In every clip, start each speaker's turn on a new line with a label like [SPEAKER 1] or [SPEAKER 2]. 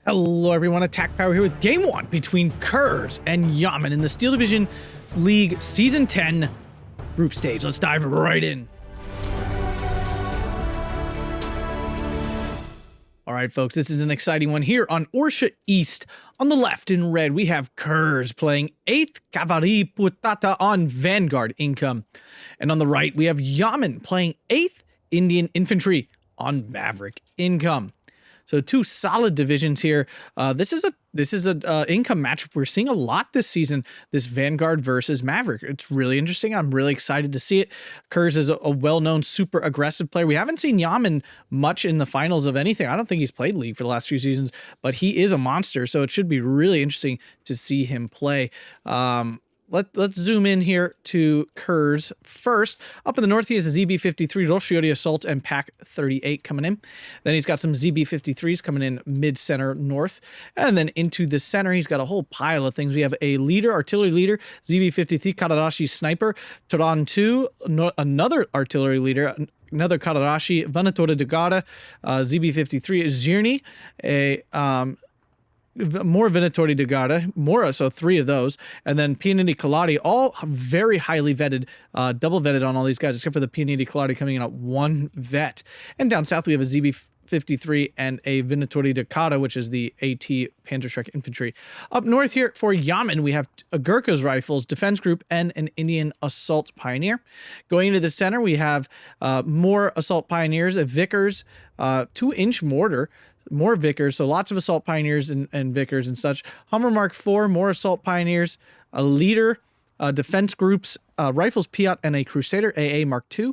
[SPEAKER 1] Hello everyone, Attack Power here with Game 1 between Khers and Yamin in the SDL Division League Season 10 group stage. Let's dive right in. Alright folks, this is an exciting one here on Orsha East. On the left in red, we have Khers playing 8th Cavalry Putata on Vanguard income. And on the right, we have Yamin playing 8th Indian Infantry on Maverick income. So two solid divisions here. This is a income matchup we're seeing a lot this season. This Vanguard versus Maverick. It's really interesting. I'm really excited to see it. Khers is a well-known, super aggressive player. We haven't seen Yamin much in the finals of anything. I don't think he's played League for the last few seasons, but he is a monster. So it should be really interesting to see him play. Let's zoom in here to Khers first. Up in the north, he has a ZB-53, Orsha Assault, and Pack 38 coming in. Then he's got some ZB-53s coming in mid-center north. And then into the center, he's got a whole pile of things. We have a leader, artillery leader, ZB-53 Kadarashi Sniper, Turan 2, another artillery leader, another Kadarashi, Venatora de Garda, ZB-53 Zirni, more Venatori de Garda, more, so 3 of those, and then Pianini Kaladi, all very highly vetted, double vetted on all these guys, except for the Pianini Kaladi coming in at 1 vet. And down south we have a ZB-53 and a Venatori de Garda, which is the AT Panzerschreck Infantry. Up north here for Yamin, we have a Gurkha's Rifles Defense Group and an Indian Assault Pioneer. Going into the center, we have more Assault Pioneers, a Vickers, 2-inch mortar, more Vickers, so lots of Assault Pioneers and Vickers and such. Hummer Mark IV, more Assault Pioneers, a leader, defense groups, Rifles Piat, and a Crusader AA Mark II.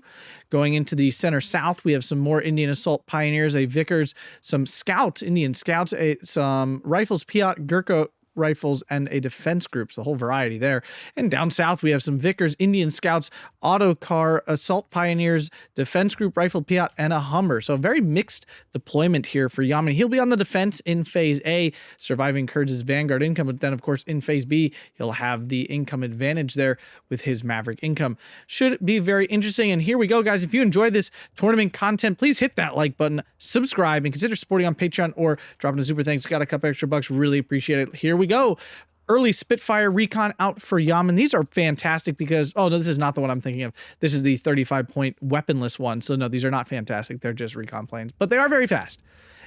[SPEAKER 1] Going into the center south, we have some more Indian Assault Pioneers, a Vickers, some Scouts, Indian Scouts, some Rifles Piat, Gurkha Rifles, and a defense group, so the whole variety there. And down south, we have some Vickers, Indian Scouts, Autocar, Assault Pioneers, Defense Group, Rifle Piat, and a Hummer. So a very mixed deployment here for Yamin. He'll be on the defense in Phase A, surviving Khers' Vanguard income, but then, of course, in Phase B, he'll have the income advantage there with his Maverick income. Should be very interesting, and here we go, guys. If you enjoyed this tournament content, please hit that like button, subscribe, and consider supporting on Patreon or dropping a super thanks. Got a couple extra bucks, really appreciate it. Here we go. Early Spitfire recon out for Yamin. These are fantastic because, oh no, this is not the one I'm thinking of. This is the 35-point weaponless one. So no, these are not fantastic. They're just recon planes, but they are very fast.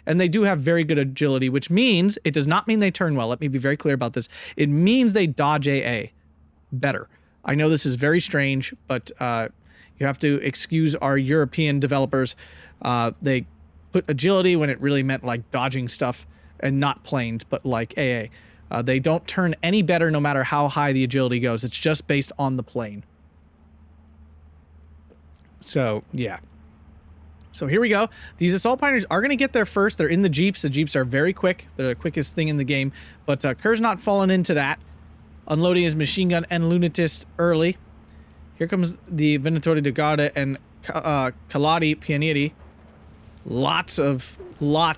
[SPEAKER 1] And they do have very good agility, which means, it does not mean they turn well. Let me be very clear about this. It means they dodge AA better. I know this is very strange, but you have to excuse our European developers. They put agility when it really meant like dodging stuff and not planes, but like AA. They don't turn any better no matter how high the agility goes. It's just based on the plane. So, yeah. So here we go. These Assault Pioneers are going to get there first. They're in the Jeeps. The Jeeps are very quick. They're the quickest thing in the game. But Khers not falling into that. Unloading his machine gun and Lunatist early. Here comes the Venatori de Garda and Kaladi Pianiti. Lots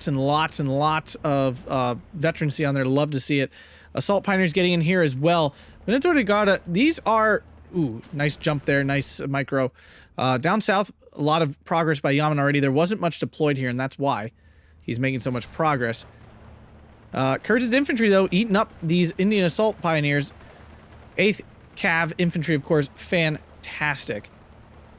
[SPEAKER 1] and lots of veterancy on there. Love to see it. Assault Pioneers getting in here as well. Venatori de Garda, these are, ooh, nice jump there, nice micro. Down south, a lot of progress by Yamin already. There wasn't much deployed here, and that's why he's making so much progress. Khers' infantry, though, eating up these Indian Assault Pioneers. 8th Cav infantry, of course, fantastic.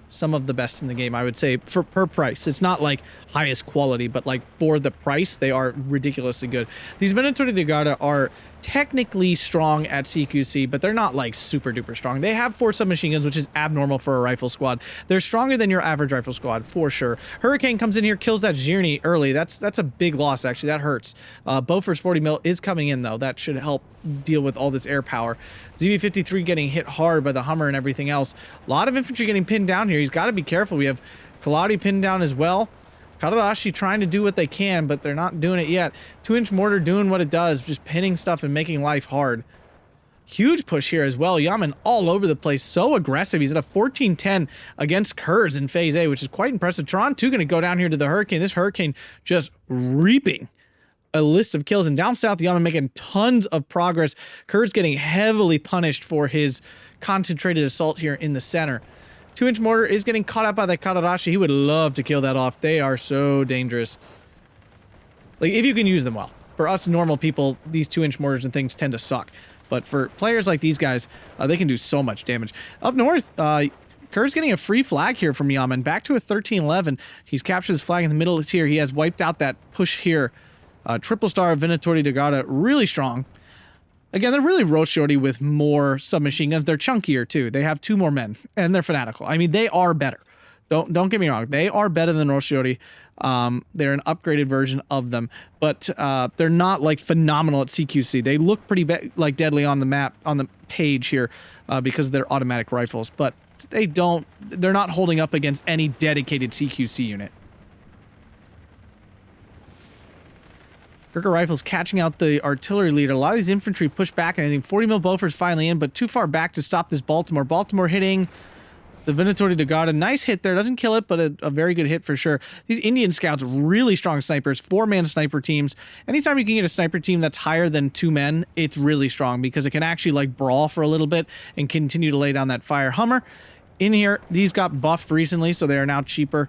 [SPEAKER 1] Some of the best in the game, I would say, for per price. It's not like highest quality, but like for the price, they are ridiculously good. These Venatori de Garda are technically strong at CQC, but they're not like super duper strong. They have 4 submachine guns, which is abnormal for a rifle squad. They're stronger than your average rifle squad for sure. Hurricane comes in here, kills that Zirni early. That's a big loss, actually. That hurts. Bofors 40 mil is coming in though. That should help deal with all this air power. ZB-53 getting hit hard by the Hummer and everything else. A lot of infantry getting pinned down here. He's got to be careful. We have Kaladi pinned down as well. Kadarashi trying to do what they can, but they're not doing it yet. 2-inch mortar doing what it does, just pinning stuff and making life hard. Huge push here as well. Yamin all over the place, so aggressive. He's at a 14-10 against Khers in Phase A, which is quite impressive. Turan 2 going to go down here to the Hurricane. This Hurricane just reaping a list of kills. And down south, Yamin making tons of progress. Khers getting heavily punished for his concentrated assault here in the center. 2-inch mortar is getting caught up by the Kadarashi. He would love to kill that off. They are so dangerous. Like, if you can use them well. for us normal people, these 2-inch mortars and things tend to suck. But for players like these guys, they can do so much damage. Up north, Khers getting a free flag here from Yamin. Back to a 13-11. He's captured his flag in the middle here. He has wiped out that push here. Triple star of Venatori da Garda, really strong. Again, they're really Roshori with more submachine guns. They're chunkier too. They have 2 more men, and they're fanatical. I mean, they are better. Don't get me wrong. They are better than Roshori. They're an upgraded version of them, but they're not like phenomenal at CQC. They look pretty like deadly on the map, on the page here, because they're automatic rifles, but they're not holding up against any dedicated CQC unit. Gurkha Rifles catching out the artillery leader. A lot of these infantry push back, and I think 40 mil Bofors finally in, but too far back to stop this Baltimore. Baltimore hitting the Venatori da Garda. Nice hit there. Doesn't kill it, but a very good hit for sure. These Indian scouts, really strong snipers, 4-man sniper teams. Anytime you can get a sniper team that's higher than 2 men, it's really strong because it can actually like brawl for a little bit and continue to lay down that fire. Hummer in here, these got buffed recently, so they are now cheaper.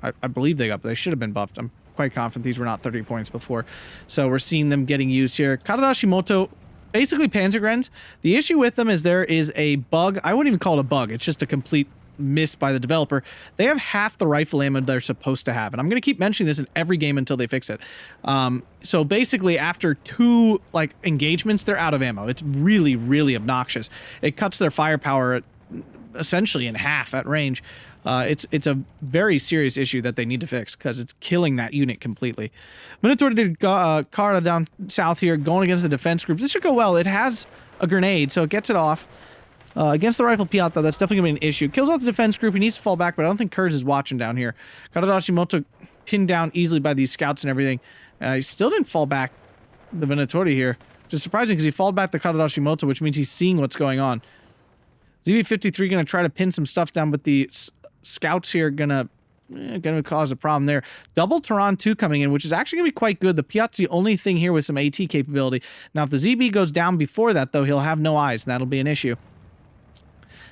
[SPEAKER 1] I believe they should have been buffed. I'm quite confident these were not 30 points before. So we're seeing them getting used here. Kadadashimoto, basically Panzergrens. The issue with them is there is a bug. I wouldn't even call it a bug. It's just a complete miss by the developer. They have half the rifle ammo they're supposed to have. And I'm going to keep mentioning this in every game until they fix it. So basically after 2 like engagements, they're out of ammo. It's really, really obnoxious. It cuts their firepower essentially in half at range. It's a very serious issue that they need to fix because it's killing that unit completely. Minotaur did Kara down south here going against the defense group. This should go well. It has a grenade, so it gets it off. Against the rifle Piata, that's definitely going to be an issue. Kills off the defense group. He needs to fall back, but I don't think Khers is watching down here. Kadadashimoto pinned down easily by these scouts and everything. He still didn't fall back the Venatori here. Which is surprising because he falled back the Kadadashimoto, which means he's seeing what's going on. ZB-53 going to try to pin some stuff down, but the scouts here gonna cause a problem there. Double Tehran 2 coming in, which is actually gonna be quite good. The Piat's the only thing here with some AT capability. Now, if the ZB goes down before that, though, he'll have no eyes, and that'll be an issue.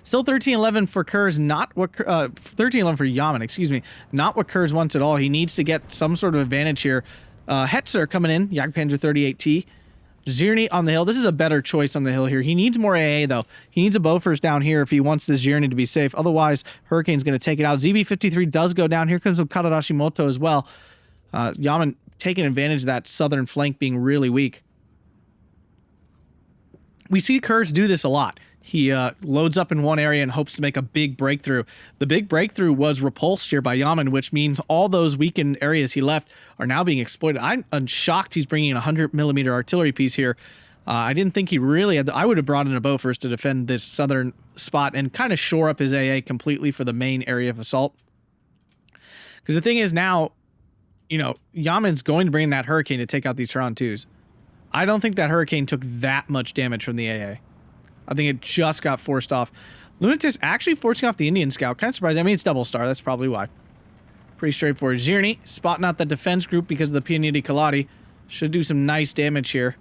[SPEAKER 1] Still 13-11 for Khers, not what 13-11 for Yamin, excuse me, not what Khers wants at all. He needs to get some sort of advantage here. Hetzer coming in, Jagdpanzer 38T. Zirny on the hill. This is a better choice on the hill here. He needs more AA, though. He needs a Bofors down here if he wants this Zirny to be safe. Otherwise, Hurricane's going to take it out. ZB-53 does go down. Here comes Kadadashimoto as well. Yamin taking advantage of that southern flank being really weak. We see Khers do this a lot. He loads up in one area and hopes to make a big breakthrough. The big breakthrough was repulsed here by Yamin, which means all those weakened areas he left are now being exploited. I'm shocked he's bringing in a 100mm artillery piece here. I didn't think he really had... I would have brought in a Bofors to defend this southern spot and kind of shore up his AA completely for the main area of assault. Because the thing is now, you know, Yamin's going to bring in that Hurricane to take out these Tehran 2s. I don't think that Hurricane took that much damage from the AA. I think it just got forced off. Lunatis actually forcing off the Indian Scout. Kind of surprising. I mean, it's double star. That's probably why. Pretty straightforward. Zirny spotting out the defense group because of the Pianeti Kaladi. Should do some nice damage here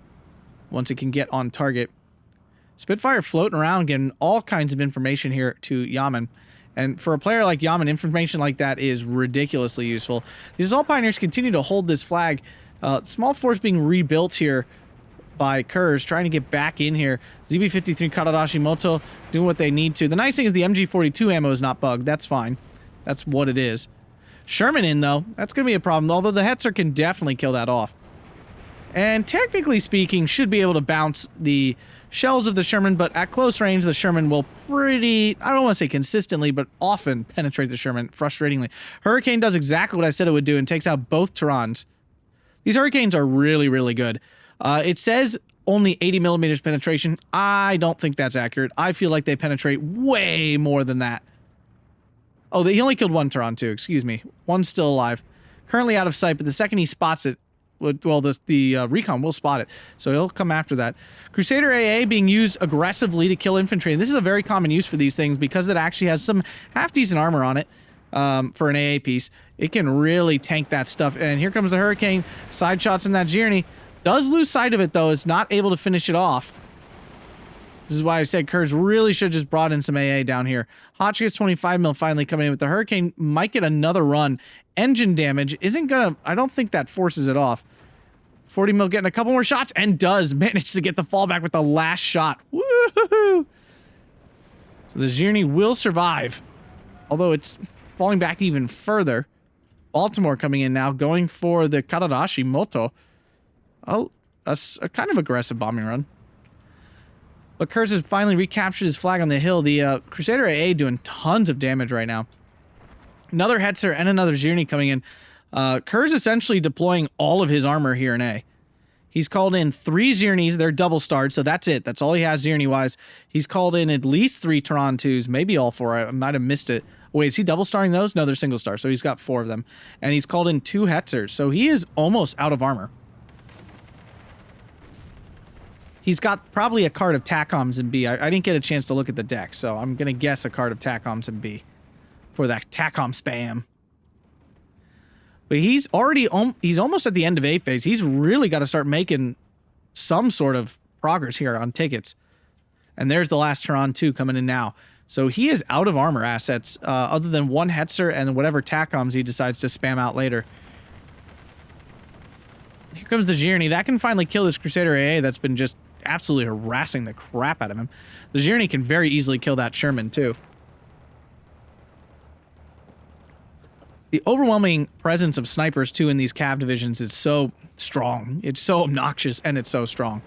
[SPEAKER 1] once it can get on target. Spitfire floating around, getting all kinds of information here to Yamin. And for a player like Yamin, information like that is ridiculously useful. These Assault Pioneers continue to hold this flag. Small force being rebuilt here by Khers, trying to get back in here. ZB-53 Kadadashimoto doing what they need to. The nice thing is the MG42 ammo is not bugged. That's fine. That's what it is. Sherman in, though. That's going to be a problem, although the Hetzer can definitely kill that off. And technically speaking, should be able to bounce the shells of the Sherman, but at close range, the Sherman will pretty, I don't want to say consistently, but often penetrate the Sherman, frustratingly. Hurricane does exactly what I said it would do and takes out both Tehrans. These Hurricanes are really, really good. It says only 80mm penetration. I don't think that's accurate. I feel like they penetrate way more than that. Oh, he only killed one Tehran too, excuse me. One's still alive. Currently out of sight, but the second he spots it, well, the recon will spot it, so he'll come after that. Crusader AA being used aggressively to kill infantry, and this is a very common use for these things because it actually has some half-decent armor on it for an AA piece. It can really tank that stuff, and here comes the Hurricane. Side shots in that Zirny. Does lose sight of it, though. Is not able to finish it off. This is why I said Khers really should have just brought in some AA down here. Hotch gets 25mm finally coming in with the Hurricane. Might get another run. Engine damage isn't gonna... I don't think that forces it off. 40 mil getting a couple more shots and does manage to get the fallback with the last shot. Woohoo! So the Zirni will survive, although it's falling back even further. Baltimore coming in now, going for the Karadashi Moto. Oh, a kind of aggressive bombing run. But Khers has finally recaptured his flag on the hill. The Crusader AA doing tons of damage right now. Another Hetzer and another Zirni coming in. Khers essentially deploying all of his armor here in A. He's called in 3 Zirnis. They're double starred, so that's it. That's all he has Zirni-wise. He's called in at least 3 Tehran 2s, maybe all 4. I might have missed it. Wait, is he double starring those? No, they're single star, so he's got 4 of them. And he's called in 2 Hetzers, so he is almost out of armor. He's got probably a card of TACOMs in B. I didn't get a chance to look at the deck, so I'm going to guess a card of TACOMs in B for that TACOM spam. But he's already he's almost at the end of A phase. He's really got to start making some sort of progress here on tickets. And there's the last Tehran 2 coming in now. So he is out of armor assets, other than 1 Hetzer and whatever TACOMs he decides to spam out later. Here comes the Zirni. That can finally kill this Crusader AA that's been just absolutely harassing the crap out of him. The Zirni can very easily kill that Sherman too. The overwhelming presence of snipers, too, in these Cav divisions is so strong. It's so obnoxious, and it's so strong.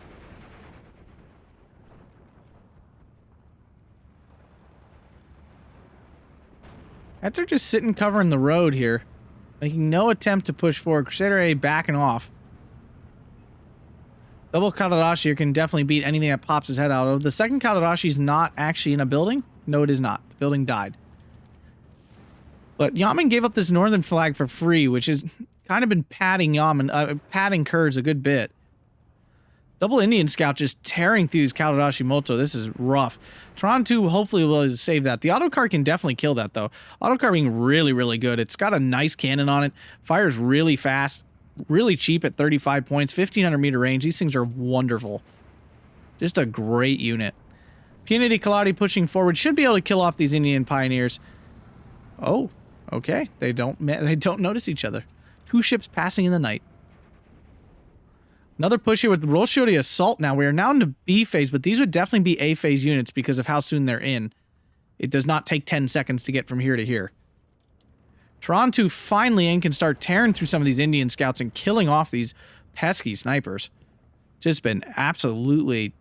[SPEAKER 1] Hetzer just sitting covering the road here, making no attempt to push forward. Crusader A backing off. Double Karadashi here can definitely beat anything that pops his head out of. The second Karadashi is not actually in a building. No, it is not. The building died. But Yamin gave up this northern flag for free, which has kind of been padding padding Khers a good bit. Double Indian Scout just tearing through his Karadashi Moto. This is rough. Tehran 2 hopefully will save that. The autocar can definitely kill that, though. Autocar being really, really good. It's got a nice cannon on it. Fires really fast. Really cheap at 35 points. 1,500 meter range. These things are wonderful. Just a great unit. Pianeti Kaladi pushing forward. Should be able to kill off these Indian Pioneers. Oh. Okay, they don't notice each other. 2 ships passing in the night. Another push here with Roshori Assault now. We are now into B phase, but these would definitely be A phase units because of how soon they're in. It does not take 10 seconds to get from here to here. Tehran 2 finally in can start tearing through some of these Indian scouts and killing off these pesky snipers. Just been absolutely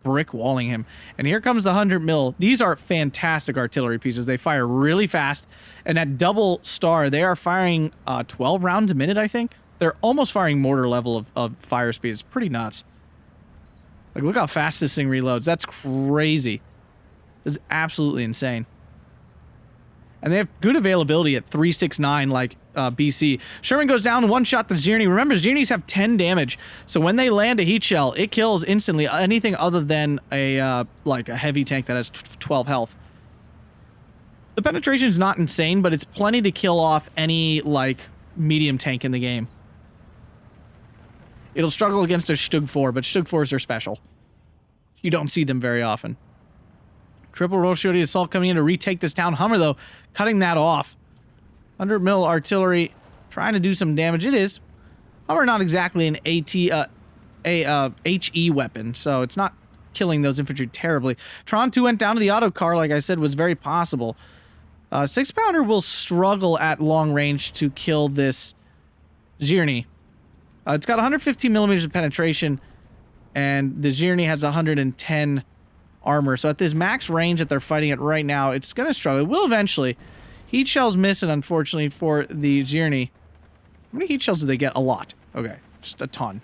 [SPEAKER 1] brick walling him. And here comes the 100 mil. These are fantastic artillery pieces. They fire really fast. And at double star, they are firing 12 rounds a minute, I think. They're almost firing mortar level of fire speed. It's pretty nuts. Like, look how fast this thing reloads. That's crazy. That's absolutely insane. And they have good availability at 369 like BC. Sherman goes down, 1 shot the Zirni. Remember, Zirnis have 10 damage, so when they land a heat shell, it kills instantly anything other than a like a heavy tank that has 12 health. The penetration is not insane, but it's plenty to kill off any like medium tank in the game. It'll struggle against a Stug 4, but Stug 4s are special. You don't see them very often. Triple Roshori Assault coming in to retake this town. Hummer, though, cutting that off. 100 mil artillery trying to do some damage. It is. Hummer not exactly an HE weapon, so it's not killing those infantry terribly. Tehran 2 went down to the auto car, like I said, was very possible. 6-pounder will struggle at long range to kill this Zirni. It's got 115 millimeters of penetration, and the Zirni has 110 armor. So at this max range that they're fighting at right now, it's going to struggle. It will eventually. Heat shells missing, unfortunately, for the Zirni. How many heat shells do they get? A lot. Okay, just a ton.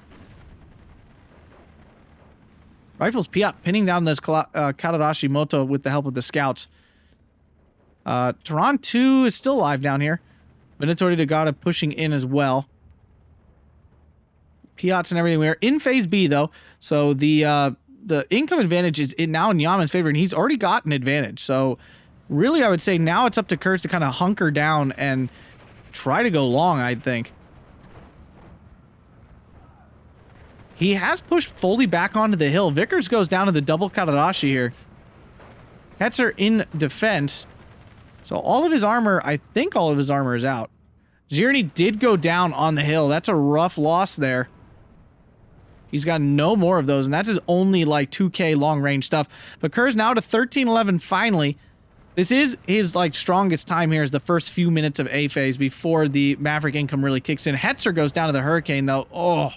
[SPEAKER 1] Rifles Piat pinning down this Karadashi Moto with the help of the scouts. Tehran 2 is still alive down here. Minotauri Dagata pushing in as well. Piats and everything. We're in phase B, though, so the income advantage is now in Yamin's favor, and he's already got an advantage. So really, I would say now it's up to Khers to kind of hunker down and try to go long, I think. He has pushed fully back onto the hill. Vickers goes down to the double Karadashi here. Hetzer in defense. So all of his armor, I think all of his armor is out. Zirni did go down on the hill. That's a rough loss there. He's got no more of those, and that's his only, like, 2K long-range stuff. But Khers now to 1311 finally. This is his, like, strongest time here is the first few minutes of A phase before the Maverick income really kicks in. Hetzer goes down to the Hurricane, though. Oh.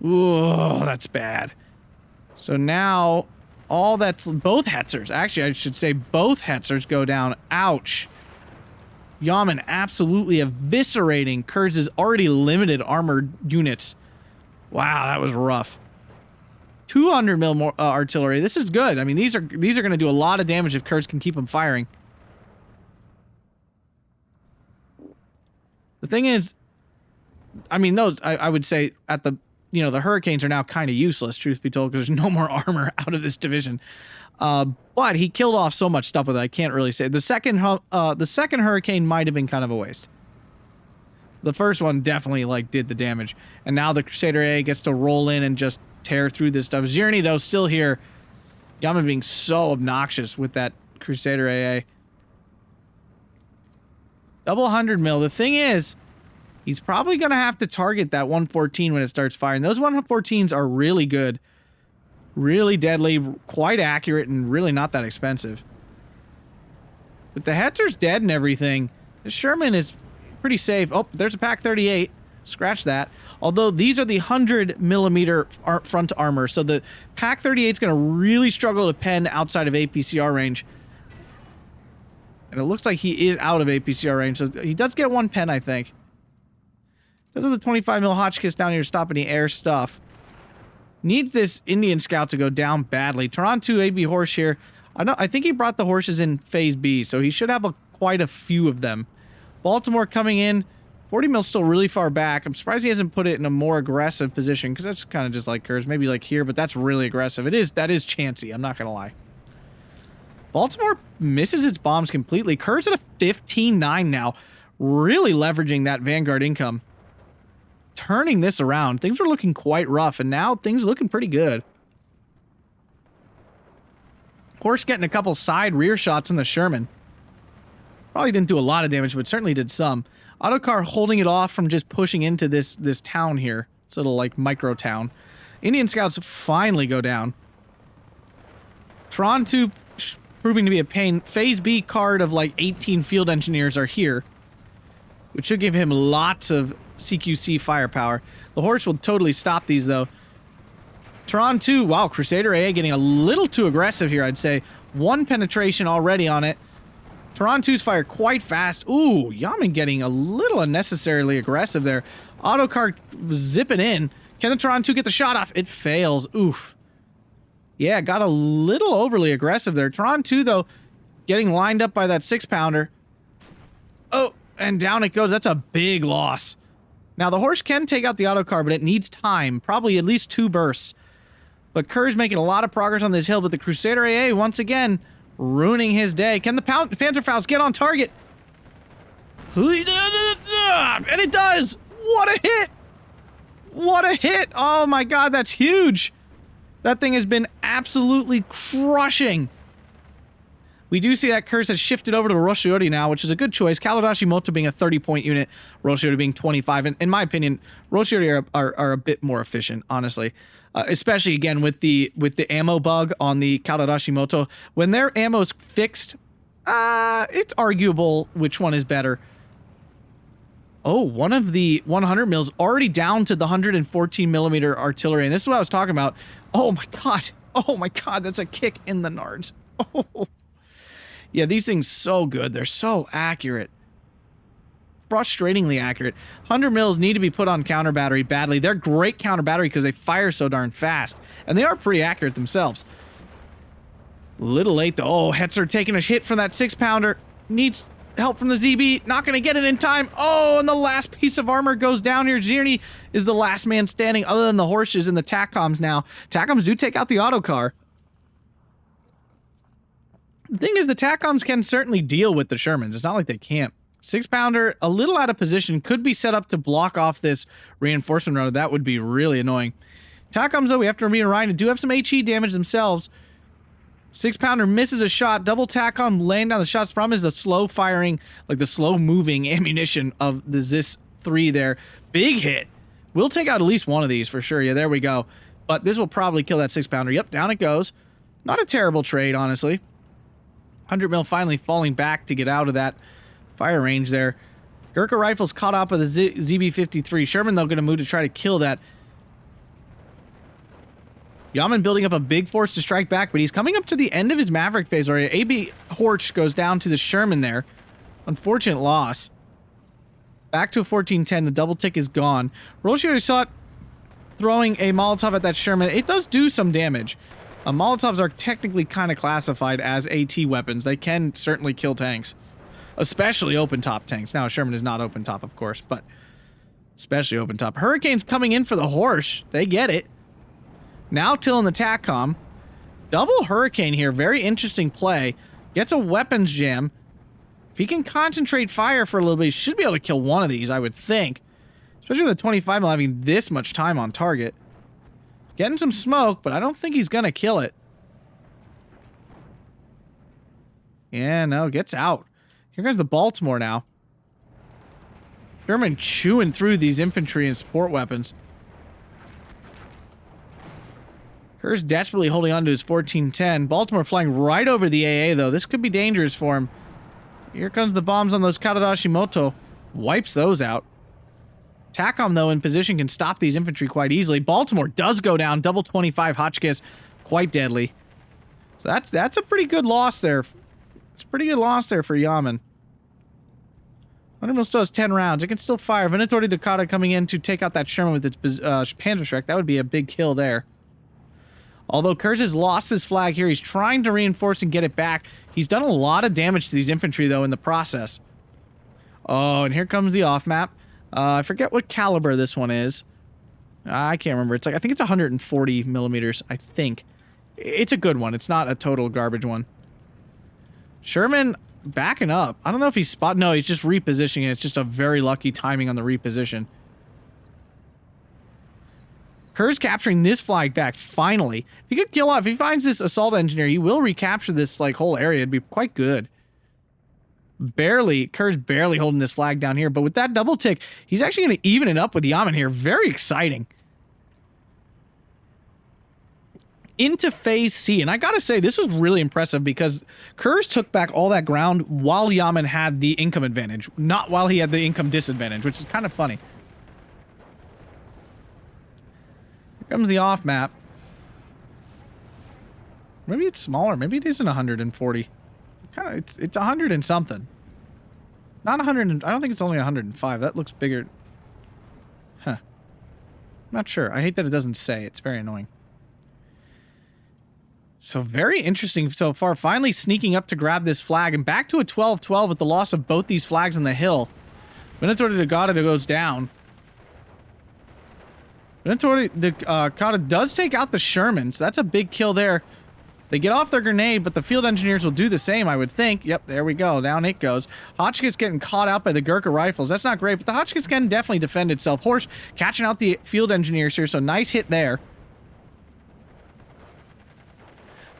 [SPEAKER 1] Ooh, that's bad. So now, both Hetzers. Actually, I should say both Hetzers go down. Ouch. Yamin absolutely eviscerating Khers' already limited armored units. Wow, that was rough. 200 mil more artillery. This is good. I mean, these are going to do a lot of damage if Khers can keep them firing. The thing is, I mean, those I would say at the the Hurricanes are now kind of useless, truth be told, because there's no more armor out of this division. But he killed off so much stuff with it. I can't really say the second Hurricane might have been kind of a waste. The first one definitely, like, did the damage. And now the Crusader A gets to roll in and just tear through this stuff. Zirny, though, still here. Yamin being so obnoxious with that Crusader AA. Double 100 mil. The thing is, he's probably going to have to target that 114 when it starts firing. Those 114s are really good. Really deadly, quite accurate, and really not that expensive. But the Hetzer's dead and everything. The Sherman is pretty safe. Oh, there's a Pack 38. Scratch that. Although these are the 100 millimeter front armor, so the Pack 38 is going to really struggle to pen outside of APCR range. And it looks like he is out of APCR range, so he does get one pen, I think. Those are the 25 mil Hotchkiss down here to stop any air stuff. Needs this Indian scout to go down badly. Toronto AB horse here. I think he brought the horses in phase B, so he should have quite a few of them. Baltimore coming in. 40 mil still really far back. I'm surprised he hasn't put it in a more aggressive position, because that's kind of just like Khers. Maybe like here, but that's really aggressive. That is chancy. I'm not going to lie. Baltimore misses its bombs completely. Khers at a 15-9 now. Really leveraging that Vanguard income. Turning this around. Things were looking quite rough, and now things are looking pretty good. Horse getting a couple side rear shots in the Sherman. Probably didn't do a lot of damage, but certainly did some. Autocar holding it off from just pushing into this town here. This little, like, micro town. Indian scouts finally go down. Toronto proving to be a pain. Phase B card of, like, 18 field engineers are here, which should give him lots of CQC firepower. The horse will totally stop these, though. Toronto, wow, Crusader AA getting a little too aggressive here, I'd say. One penetration already on it. Toronto's fire quite fast. Ooh, Yamin getting a little unnecessarily aggressive there. Autocar zipping in. Can the Toronto get the shot off? It fails. Oof. Yeah, got a little overly aggressive there. Toronto, though, getting lined up by that 6-pounder. Oh, and down it goes. That's a big loss. Now, the horse can take out the autocar, but it needs time. Probably at least 2 bursts. But Khers making a lot of progress on this hill, but the Crusader AA, once again, ruining his day. Can the Panzerfaust get on target? And it does! What a hit! What a hit! Oh my god, that's huge! That thing has been absolutely crushing. We do see that Khers has shifted over to Roshiori now, which is a good choice. Kawadashi Moto being a 30-point unit, Roshiori being 25. And in my opinion, Roshiori are a bit more efficient, honestly. Especially, again, with the ammo bug on the Kawadashi Moto. When their ammo's fixed, it's arguable which one is better. Oh, one of the 100 mils already down to the 114 millimeter artillery. And this is what I was talking about. Oh, my God. Oh, my God. That's a kick in the nards. Oh. Yeah, these things so good. They're so accurate. Frustratingly accurate. 100 mils need to be put on counter battery badly. They're great counter battery because they fire so darn fast. And they are pretty accurate themselves. Little late though. Oh, Hetzer taking a hit from that 6-pounder. Needs help from the ZB. Not going to get it in time. Oh, and the last piece of armor goes down here. Zirny is the last man standing other than the horses and the TACOMs now. TACOMs do take out the autocar. The thing is, the TACOMs can certainly deal with the Shermans. It's not like they can't. 6-pounder, a little out of position, could be set up to block off this reinforcement runner. That would be really annoying. TACOMs, though, we have to remain Ryan, do have some HE damage themselves. 6-pounder misses a shot. Double TACOM laying down the shots. Problem is the slow firing, like the slow moving ammunition of the ZIS 3 there. Big hit We'll take out at least one of these for sure. Yeah, there we go. But this will probably kill that 6-pounder. Yep, down it goes. Not a terrible trade, honestly. 100 mil finally falling back to get out of that fire range there. Gurkha rifles caught up with the ZB-53. Sherman, though, going to move to try to kill that. Yamin building up a big force to strike back, but he's coming up to the end of his Maverick phase already. AB Horch goes down to the Sherman there. Unfortunate loss. Back to a 14-10. The double tick is gone. Roshi saw it throwing a Molotov at that Sherman. It does do some damage. Molotovs are technically kind of classified as AT weapons. They can certainly kill tanks. Especially open-top tanks. Now, Sherman is not open-top, of course, but especially open-top. Hurricane's coming in for the Horsch. They get it. Now Till in the TACCOM. Double Hurricane here. Very interesting play. Gets a weapons jam. If he can concentrate fire for a little bit, he should be able to kill one of these, I would think. Especially with the 25 mil having this much time on target. Getting some smoke, but I don't think he's going to kill it. Yeah, no, gets out. Here comes the Baltimore now. Sherman chewing through these infantry and support weapons. Khers desperately holding on to his 14-10. Baltimore flying right over the AA, though. This could be dangerous for him. Here comes the bombs on those Kadadashi Moto. Wipes those out. TACCOM, though, in position can stop these infantry quite easily. Baltimore does go down. Double 25 Hotchkiss. Quite deadly. So that's a pretty good loss there. It's a pretty good loss there for Yamin. 100 mil still has 10 rounds. It can still fire. Venatori Dakota coming in to take out that Sherman with its Panzerschreck. That would be a big kill there. Although Khers has lost his flag here, he's trying to reinforce and get it back. He's done a lot of damage to these infantry, though, in the process. Oh, and here comes the off-map. I forget what caliber this one is. I can't remember. It's like, I think it's 140 millimeters, I think. It's a good one. It's not a total garbage one. Sherman backing up. I don't know if he's no, he's just repositioning it. It's just a very lucky timing on the reposition. Khers capturing this flag back, finally. If he could kill off, if he finds this assault engineer, he will recapture this, like, whole area. It'd be quite good. Khers barely holding this flag down here, but with that double tick, he's actually going to even it up with Yamin here. Very exciting. Into phase C, and I gotta say, this was really impressive because Khers took back all that ground while Yamin had the income advantage, not while he had the income disadvantage, which is kind of funny. Comes the off map. Maybe it's smaller. Maybe it isn't 140. Kind of, it's 100 and something. Not 100. I don't think it's only 105. That looks bigger. Huh. Not sure. I hate that it doesn't say. It's very annoying. So very interesting so far. Finally sneaking up to grab this flag and back to a 12-12 with the loss of both these flags on the hill. Minotaur de Gata goes down. Minotaur Kata does take out the Sherman, so that's a big kill there. They get off their grenade, but the field engineers will do the same, I would think. Yep, there we go. Down it goes. Hotchkiss getting caught out by the Gurkha rifles. That's not great, but the Hotchkiss can definitely defend itself. Horsch catching out the field engineers here, so nice hit there.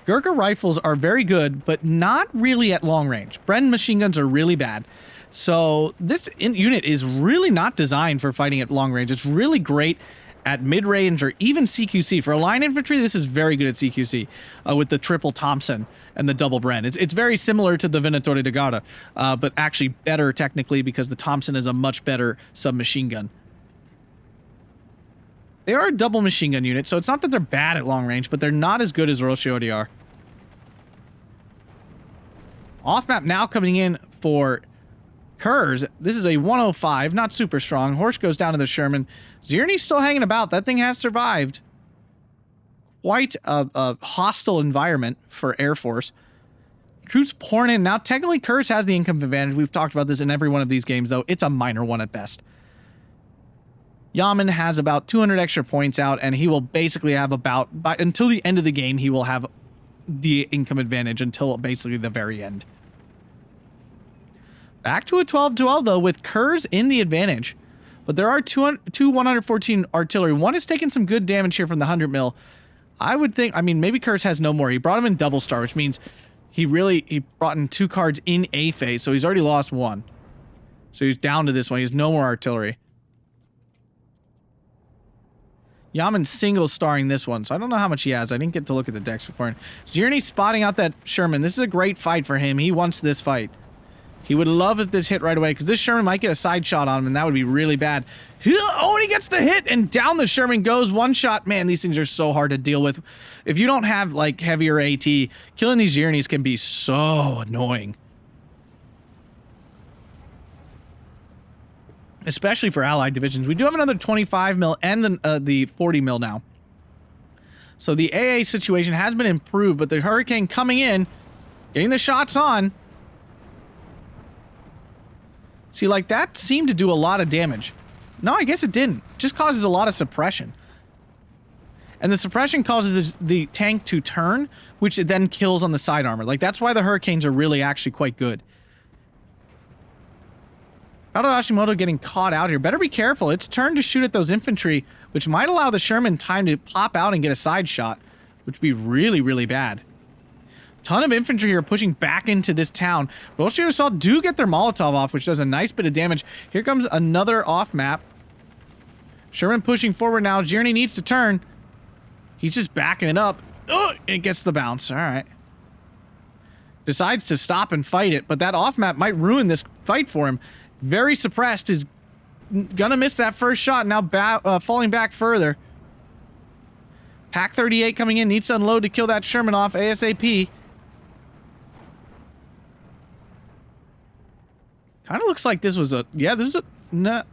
[SPEAKER 1] Gurkha rifles are very good, but not really at long range. Bren machine guns are really bad. So this unit is really not designed for fighting at long range. It's really great at mid-range or even CQC. For a line infantry, this is very good at CQC with the triple Thompson and the double Bren. It's very similar to the Venatori de Gata, but actually better technically because the Thompson is a much better submachine gun. They are a double machine gun unit, so it's not that they're bad at long range, but they're not as good as Roshi are. Off-map now coming in for Khers. This is a 105, not super strong. Horsch goes down to the Sherman. Zierny's still hanging about. That thing has survived. Quite a hostile environment for Air Force. Troops pouring in. Now, technically, Khers has the income advantage. We've talked about this in every one of these games, though. It's a minor one at best. Yamin has about 200 extra points out, and he will basically have about, until the end of the game, he will have the income advantage until basically the very end. Back to a 12-12, though, with Khers in the advantage. But there are two 114 artillery. One is taking some good damage here from the 100 mil. I would think, I mean, maybe Khers has no more. He brought him in double star, which means he brought in 2 cards in A phase, so he's already lost 1. So he's down to this one. He has no more artillery. Yamin single starring this one, so I don't know how much he has. I didn't get to look at the decks before. Journey spotting out that Sherman. This is a great fight for him. He wants this fight. He would love if this hit right away, because this Sherman might get a side shot on him, and that would be really bad. Oh, and he gets the hit, and down the Sherman goes. One shot. Man, these things are so hard to deal with. If you don't have, like, heavier AT, killing these journeys can be so annoying. Especially for allied divisions. We do have another 25 mil and the 40 mil now. So the AA situation has been improved, but the Hurricane coming in, getting the shots on. See, like, that seemed to do a lot of damage. No, I guess it didn't. It just causes a lot of suppression. And the suppression causes the tank to turn, which it then kills on the side armor. Like, that's why the Hurricanes are really actually quite good. Hashimoto getting caught out here. Better be careful. It's turn to shoot at those infantry, which might allow the Sherman time to pop out and get a side shot, which would be really, really bad. Ton of infantry here pushing back into this town. Orsha Assault do get their Molotov off, which does a nice bit of damage. Here comes another off map. Sherman pushing forward now. Journey needs to turn. He's just backing it up. Oh, it gets the bounce. All right. Decides to stop and fight it, but that off map might ruin this fight for him. Very suppressed, is gonna miss that first shot, now falling back further. Pack 38 coming in, needs to unload to kill that Sherman off ASAP. Kind of looks like this was a, yeah, this is a, no.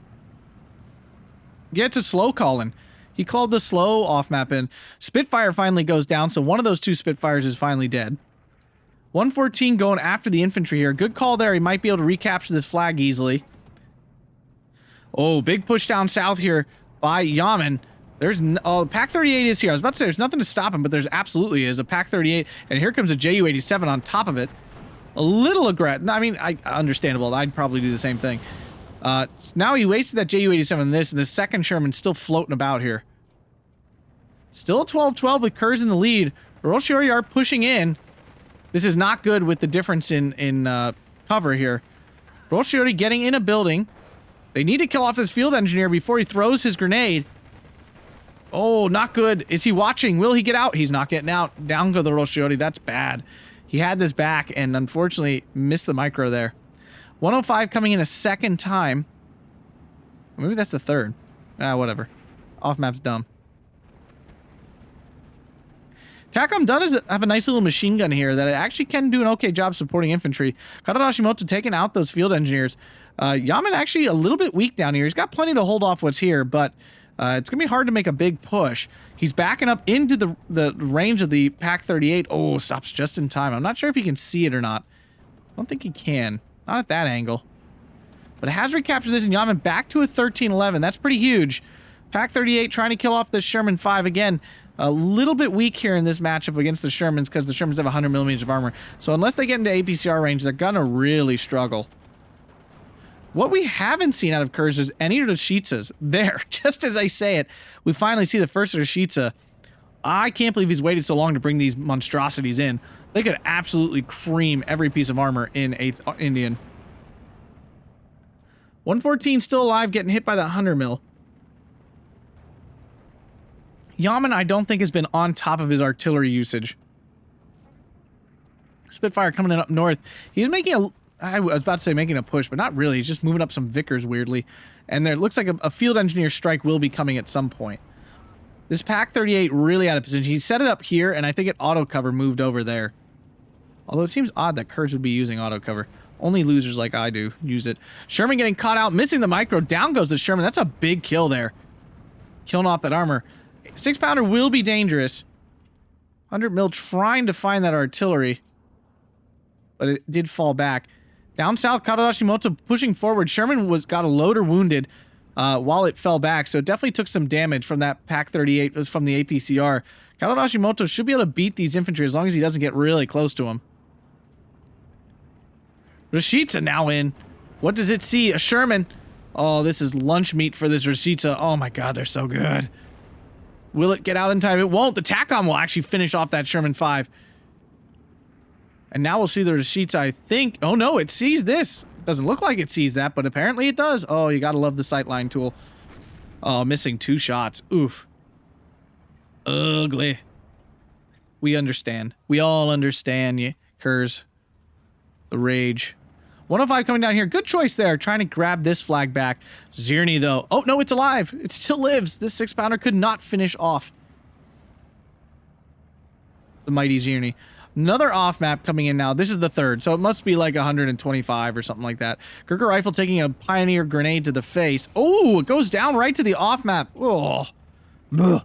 [SPEAKER 1] Yeah, it's a slow calling. He called the slow off map in. Spitfire finally goes down, so one of those two Spitfires is finally dead. 114 going after the infantry here. Good call there. He might be able to recapture this flag easily. Oh, big push down south here by Yamin. There's oh, Pack 38 is here. I was about to say there's nothing to stop him, but there's absolutely is a Pack 38, and here comes a Ju-87 on top of it. A little aggressive. I mean, understandable. I'd probably do the same thing. Now he wasted that Ju-87. The second Sherman's still floating about here. Still 12-12 with Khers in the lead. Orsha are pushing in. This is not good with the difference in cover here. Orsha getting in a building. They need to kill off this field engineer before he throws his grenade. Oh, not good. Is he watching? Will he get out? He's not getting out. Down go the Orsha. That's bad. He had this back and unfortunately missed the micro there. 105 coming in a second time. Maybe that's the third. Whatever. Off map's dumb. TACOM does have a nice little machine gun here that actually can do an okay job supporting infantry. Hashimoto taking out those field engineers. Yamin actually a little bit weak down here. He's got plenty to hold off what's here, but it's going to be hard to make a big push. He's backing up into the range of the Pack 38. Oh, stops just in time. I'm not sure if he can see it or not. I don't think he can. Not at that angle. But it has recaptured this, and Yamin back to a 13-11. That's pretty huge. Pack 38 trying to kill off the Sherman 5 again. A little bit weak here in this matchup against the Shermans because the Shermans have 100 millimeters of armor. So unless they get into APCR range, they're gonna really struggle. What we haven't seen out of Khers is any Rashitsas. There, just as I say it, we finally see the first Rashitsa. I can't believe he's waited so long to bring these monstrosities in. They could absolutely cream every piece of armor in 8th Indian. 114 still alive, getting hit by the 100 mil. Yamin, I don't think, has been on top of his artillery usage. Spitfire coming in up north. He's making a... I was about to say making a push, but not really. He's just moving up some Vickers weirdly. And there looks like a field engineer strike will be coming at some point. This Pack 38 really out of position. He set it up here, and I think it auto-cover moved over there. Although it seems odd that Khers would be using auto-cover. Only losers like I do use it. Sherman getting caught out, missing the micro. Down goes the Sherman. That's a big kill there. Killing off that armor. 6-pounder will be dangerous. 100 mil trying to find that artillery. But it did fall back. Down south, Hashimoto pushing forward. Sherman got a loader wounded while it fell back. So it definitely took some damage from that Pack 38. It was from the APCR. Hashimoto should be able to beat these infantry as long as he doesn't get really close to them. Rashitsa now in. What does it see? A Sherman. Oh, this is lunch meat for this Rashitsa. Oh my god, they're so good. Will it get out in time? It won't. The TACOM will actually finish off that Sherman 5. And now we'll see the Rashitsa, I think. Oh no, it sees this. Doesn't look like it sees that, but apparently it does. Oh, you gotta love the sightline tool. Oh, missing 2 shots. Oof. Ugly. We understand. We all understand you, Khers. The rage. 105 coming down here. Good choice there. Trying to grab this flag back. Zirny, though. Oh, no, it's alive. It still lives. This 6-pounder could not finish off the mighty Zirny. Another off map coming in now. This is the third, so it must be like 125 or something like that. Gurkha rifle taking a Pioneer grenade to the face. Oh, it goes down right to the off map. Oh. Ugh.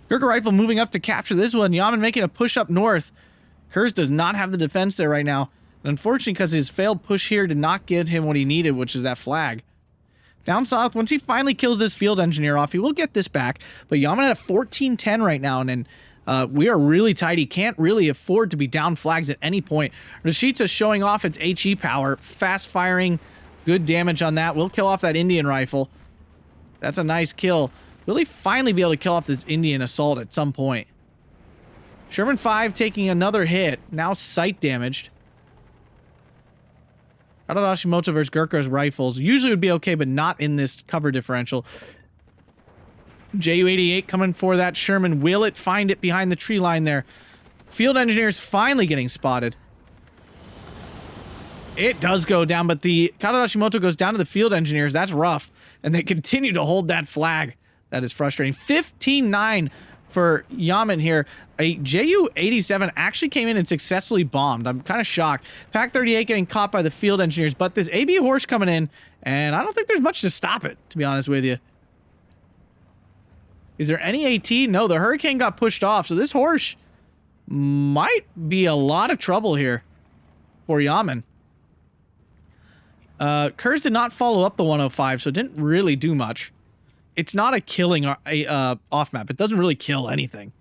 [SPEAKER 1] Gurkha rifle moving up to capture this one. Yamin making a push up north. Khers does not have the defense there right now. And unfortunately, because his failed push here did not get him what he needed, which is that flag. Down south, once he finally kills this field engineer off, he will get this back. But Yamin at a 14-10 right now, and then we are really tight. He can't really afford to be down flags at any point. Rashid's showing off its HE power. Fast firing. Good damage on that. We'll kill off that Indian rifle. That's a nice kill. Will he finally be able to kill off this Indian assault at some point? Sherman 5 taking another hit. Now sight damaged. Tadashimoto versus Gurkha's rifles. Usually would be okay, but not in this cover differential. Ju-88 coming for that Sherman. Will it find it behind the tree line there? Field engineers finally getting spotted. It does go down, but the Kadadashimoto goes down to the field engineers. That's rough. And they continue to hold that flag. That is frustrating. 15-9 for Yamin here. A Ju-87 actually came in and successfully bombed. I'm kind of shocked. Pack 38 getting caught by the field engineers, but this AB horse coming in, and I don't think there's much to stop it, to be honest with you. Is there any AT? No, the Hurricane got pushed off, so this horse might be a lot of trouble here for Yamin. Khers did not follow up the 105, so it didn't really do much. It's not a killing off map. It doesn't really kill anything.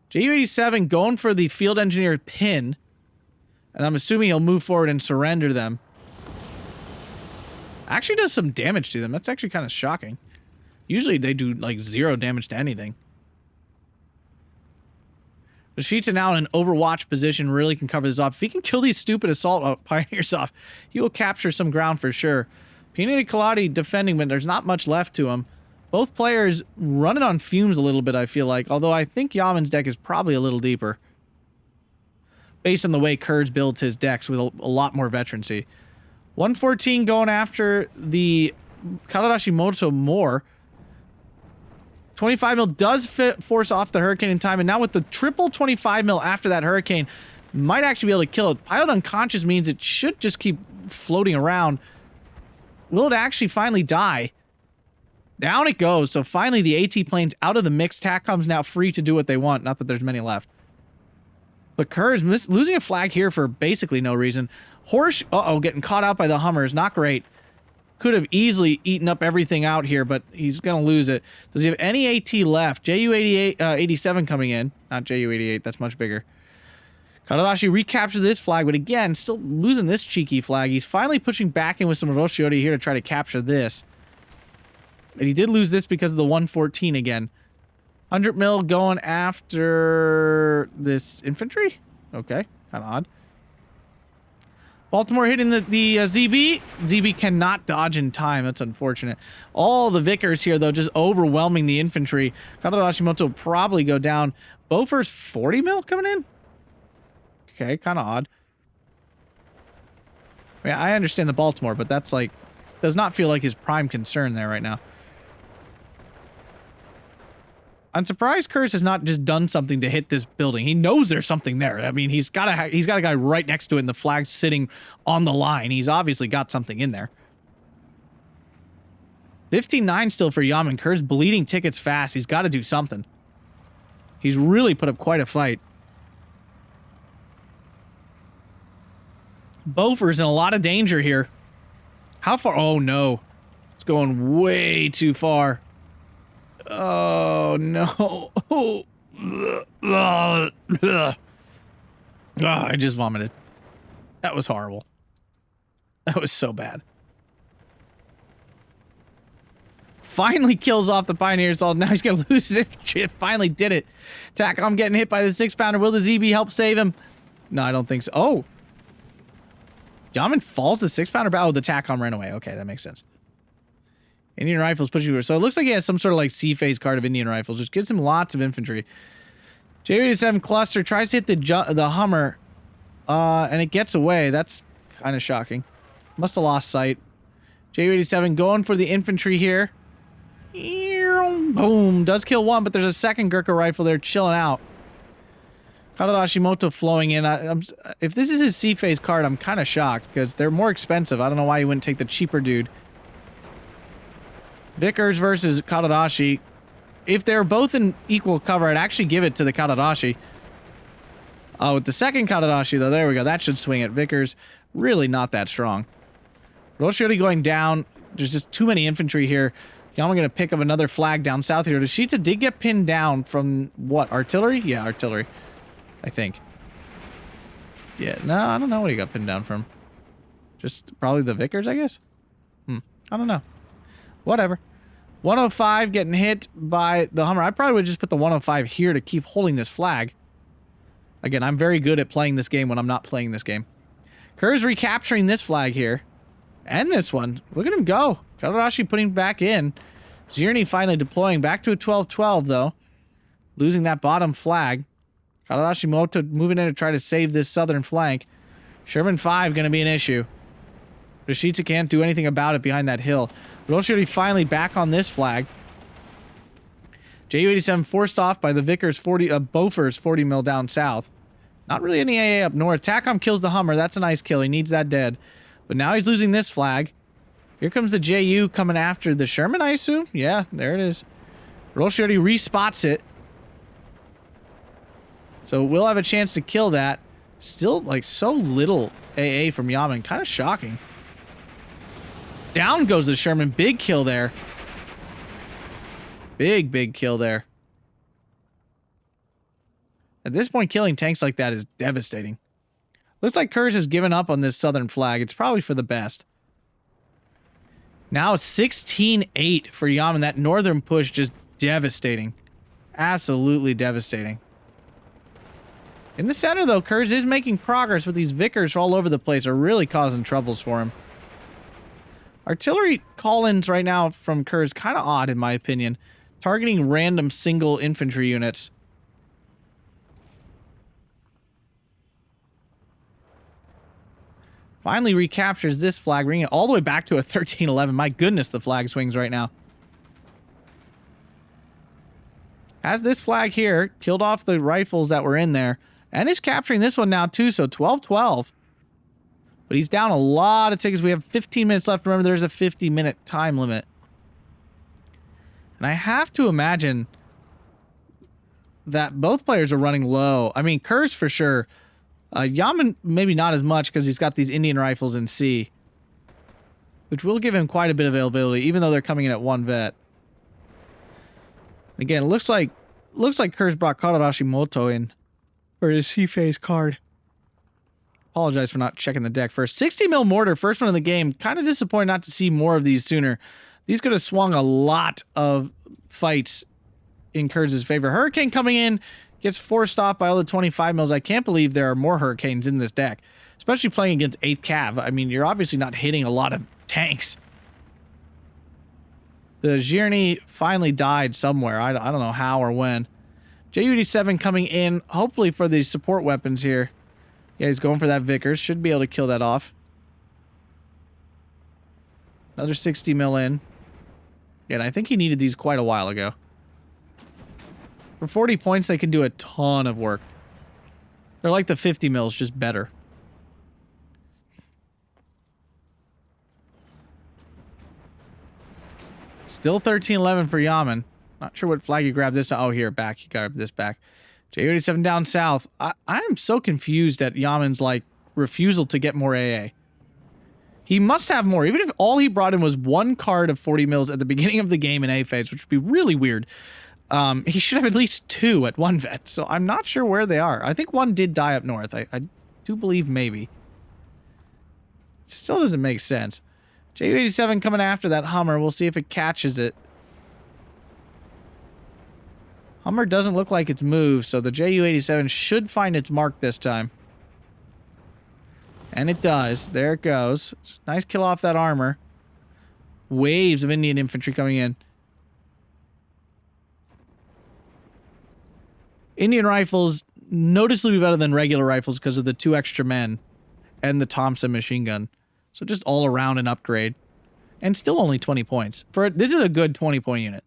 [SPEAKER 1] Ju-87 going for the field engineer pin, and I'm assuming he'll move forward and surrender them. Actually does some damage to them. That's actually kind of shocking. Usually they do like 0 damage to anything. The Sheets are now in an overwatch position, really can cover this off. If he can kill these stupid assault pioneers off, he will capture some ground for sure. Peanut Kaladi defending, but there's not much left to him. Both players running on fumes a little bit, I feel like. Although I think Yamin's deck is probably a little deeper. Based on the way Khers builds his decks with a lot more veterancy. 114 going after the Kadadashimoto more. 25 mil does force off the Hurricane in time, and now with the triple 25 mil after that Hurricane, might actually be able to kill it. Pilot unconscious means it should just keep floating around. Will it actually finally die? Down it goes. So finally the AT plane's out of the mix. TACOM's now free to do what they want. Not that there's many left. But Khers losing a flag here for basically no reason. Horse, uh-oh, getting caught out by the Hummers. Not great. Could have easily eaten up everything out here, but he's going to lose it. Does he have any AT left? Ju-88, 87 coming in. Not Ju-88, that's much bigger. Kadadashi recaptured this flag, but again, still losing this cheeky flag. He's finally pushing back in with some Roshiori here to try to capture this. But he did lose this because of the 114 again. 100 mil going after this infantry? Okay, kind of odd. Baltimore hitting the ZB. ZB cannot dodge in time. That's unfortunate. All the Vickers here, though, just overwhelming the infantry. Kadadashimoto will probably go down. Beaufort's 40 mil coming in? Okay, kind of odd. I mean, I understand the Baltimore, but that's like... does not feel like his prime concern there right now. I'm surprised Khers has not just done something to hit this building. He knows there's something there. I mean, he's got a guy right next to it and the flag's sitting on the line. He's obviously got something in there. 15-9 still for Yamin. Khers bleeding tickets fast. He's got to do something. He's really put up quite a fight. Beaufort's in a lot of danger here. How far? Oh, no. It's going way too far. Oh, no. Oh, I just vomited. That was horrible. That was so bad. Finally kills off the Pioneers. Now he's going to lose his infantry. Finally did it. TACOM getting hit by the 6-pounder. Will the ZB help save him? No, I don't think so. Oh. Yamin falls the 6-pounder. Oh, the TACOM ran away. Okay, that makes sense. Indian Rifles pushing through. So it looks like he has some sort of like C-phase card of Indian Rifles, which gives him lots of infantry. J87 cluster tries to hit the Hummer, and it gets away. That's kind of shocking. Must have lost sight. J87 going for the infantry here. Boom. Does kill one, but there's a second Gurkha rifle there chilling out. Kadadashimoto flowing in. If this is his C-phase card, I'm kind of shocked because they're more expensive. I don't know why he wouldn't take the cheaper dude. Vickers versus Kadadashi. If they're both in equal cover, I'd actually give it to the Kadadashi. With the second Kadadashi, though, there we go. That should swing it. Vickers, really not that strong. Roshiori going down. There's just too many infantry here. Yamin going to pick up another flag down south here. Toshita did get pinned down from, what, artillery? Yeah, artillery. I think. Yeah, no, I don't know what he got pinned down from. Just probably the Vickers, I guess? I don't know. Whatever. 105 getting hit by the Hummer. I probably would just put the 105 here to keep holding this flag. Again, I'm very good at playing this game when I'm not playing this game. Khers recapturing this flag here. And this one. Look at him go. Kadadashi putting back in. Zirni finally deploying. Back to a 12-12, though. Losing that bottom flag. Kadadashi Moto moving in to try to save this southern flank. Sherman 5 going to be an issue. Toshita can't do anything about it behind that hill. Roshiori finally back on this flag. Ju-87 forced off by the Vickers 40, Bofors 40 mil down south. Not really any AA up north. TACOM kills the Hummer. That's a nice kill. He needs that dead. But now he's losing this flag. Here comes the JU coming after the Sherman, I assume? Yeah, there it is. Roshiori respots it. So we'll have a chance to kill that. Still, like, so little AA from Yamin. Kind of shocking. Down goes the Sherman. Big kill there. Big kill there. At this point, killing tanks like that is devastating. Looks like Khers has given up on this southern flag. It's probably for the best. Now 16-8 for Yamin. That northern push just devastating. Absolutely devastating. In the center, though, Khers is making progress, but these Vickers all over the place are really causing troubles for him. Artillery call-ins right now from Khers, kind of odd in my opinion. Targeting random single infantry units. Finally recaptures this flag, bringing it all the way back to a 13-11. My goodness, the flag swings right now. Has this flag here, killed off the rifles that were in there, and is capturing this one now too, so 12-12. But he's down a lot of tickets. We have 15 minutes left. Remember, there's a 50-minute time limit. And I have to imagine that both players are running low. I mean, Khers for sure. Yamin maybe not as much because he's got these Indian rifles in C, which will give him quite a bit of availability, even though they're coming in at one vet. Again, it looks like Khers brought Kadadashi Moto in for his C-phase card. Apologize for not checking the deck first. 60 mil mortar, first one of the game. Kind of disappointed not to see more of these sooner. These could have swung a lot of fights in Khers' favor. Hurricane coming in, gets forced off by all the 25 mils. I can't believe there are more Hurricanes in this deck, especially playing against 8th Cav. I mean, you're obviously not hitting a lot of tanks. The Zirni finally died somewhere. I don't know how or when. Ju-87 coming in, hopefully for the support weapons here. Yeah, he's going for that Vickers. Should be able to kill that off. Another 60 mil in. Yeah, and I think he needed these quite a while ago. For 40 points, they can do a ton of work. They're like the 50 mils, just better. Still 13-11 for Yamin. Not sure what flag you grabbed this. Oh, here, back. You grabbed this back. Ju-87 down south. I'm so confused at Yamin's, like, refusal to get more AA. He must have more. Even if all he brought in was one card of 40 mils at the beginning of the game in A phase, which would be really weird. He should have at least 2 at one vet, so I'm not sure where they are. I think one did die up north. I do believe maybe. It still doesn't make sense. Ju-87 coming after that Hummer. We'll see if it catches it. Hummer doesn't look like it's moved, so the Ju-87 should find its mark this time. And it does. There it goes. Nice kill off that armor. waves of Indian infantry coming in. Indian rifles noticeably better than regular rifles because of the 2 extra men and the Thompson machine gun. So just all around an upgrade. And still only 20 points. This is a good 20-point unit.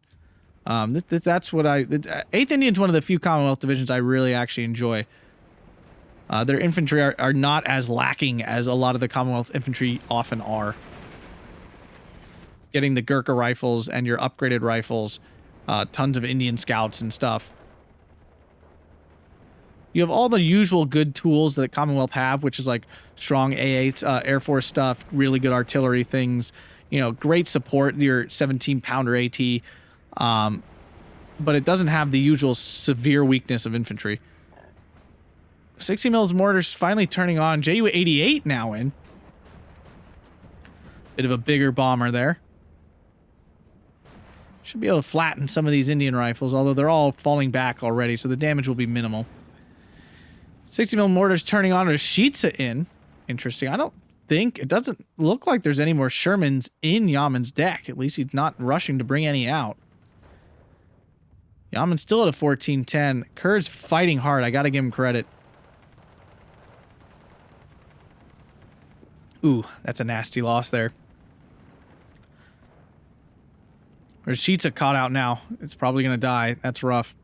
[SPEAKER 1] That's what 8th Indian's one of the few Commonwealth divisions I really actually enjoy. Their infantry are not as lacking as a lot of the Commonwealth infantry often are. Getting the Gurkha rifles and your upgraded rifles, tons of Indian scouts and stuff. You have all the usual good tools that Commonwealth have, which is like strong A8 Air Force stuff, really good artillery things, you know, great support, your 17-pounder AT, but it doesn't have the usual severe weakness of infantry. 60 mils mortars finally turning on. Ju-88 now in. Bit of a bigger bomber there. Should be able to flatten some of these Indian rifles, although they're all falling back already, so the damage will be minimal. 60 mil mortars turning on. Rashidza in. Interesting. I don't think, it doesn't look like there's any more Shermans in Yamin's deck. At least he's not rushing to bring any out. Yamin's still at a 14-10. Khers fighting hard. I gotta give him credit. Ooh, that's a nasty loss there. Rashidza caught out now. It's probably gonna die. That's rough.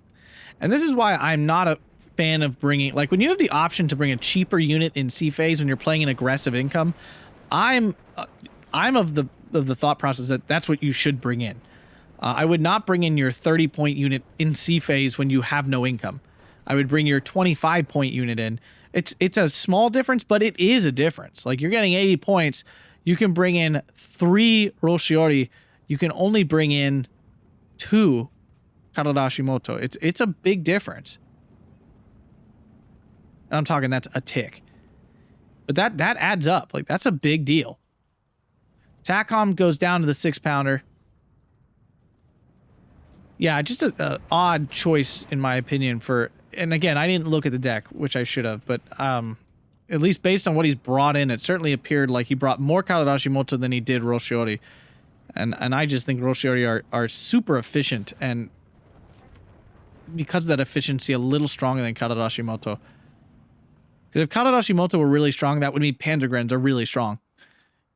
[SPEAKER 1] And this is why I'm not a fan of bringing, like, when you have the option to bring a cheaper unit in C phase when you're playing an aggressive income, I'm of the thought process that that's what you should bring in. I would not bring in your 30-point unit in C phase when you have no income. I would bring your 25-point unit in. It's a small difference, but it is a difference. Like, you're getting 80 points. You can bring in 3 Roshiori. You can only bring in 2 Karadashimoto. It's a big difference. I'm talking that's a tick. But that adds up. Like, that's a big deal. TACOM goes down to the 6-pounder. Yeah, just an odd choice, in my opinion, for... And again, I didn't look at the deck, which I should have, but at least based on what he's brought in, it certainly appeared like he brought more Karadashimoto than he did Roshiori. And I just think Roshiori are super efficient, and because of that efficiency, a little stronger than Karadashimoto. Because if Karadashimoto were really strong, that would mean Panzergrens are really strong.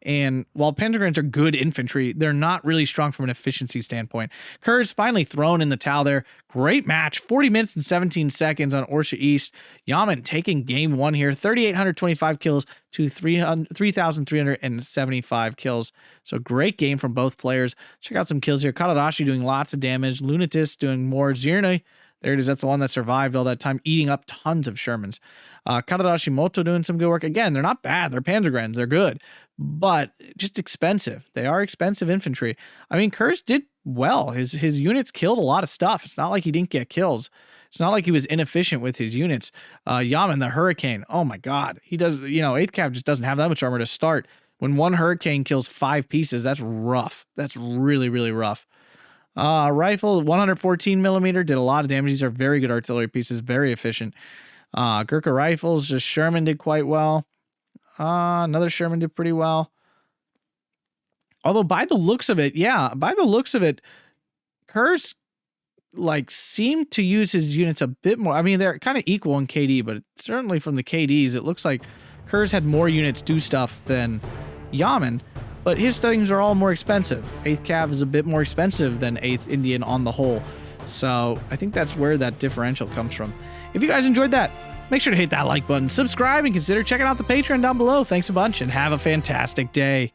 [SPEAKER 1] And while Panzergrens are good infantry, they're not really strong from an efficiency standpoint. Khers finally thrown in the towel there. Great match. 40 minutes and 17 seconds on Orsha East. Yamin taking game 1 here. 3,825 kills to 3,375 kills. So great game from both players. Check out some kills here. Karadashi doing lots of damage. Lunatis doing more. Zirne, there it is. That's the one that survived all that time, eating up tons of Shermans. Karadashimoto doing some good work. Again, they're not bad. They're Panzergrens. They're good. But just expensive. They are expensive infantry. I mean, Khers did well. His units killed a lot of stuff. It's not like he didn't get kills. It's not like he was inefficient with his units. Yamin, the Hurricane. Oh my God. He does, you know, 8th Cav just doesn't have that much armor to start. When one Hurricane kills 5 pieces, that's rough. That's really, really rough. Rifle, 114 millimeter, did a lot of damage. These are very good artillery pieces, very efficient. Gurkha rifles, just Sherman did quite well. Another Sherman did pretty well. Although by the looks of it, Khers like seemed to use his units a bit more. I mean, they're kind of equal in KD, but certainly from the KDs, it looks like Khers had more units do stuff than Yamin. But his things are all more expensive. 8th Cav is a bit more expensive than 8th Indian on the whole. So I think that's where that differential comes from. If you guys enjoyed that, make sure to hit that like button, subscribe, and consider checking out the Patreon down below. Thanks a bunch, and have a fantastic day.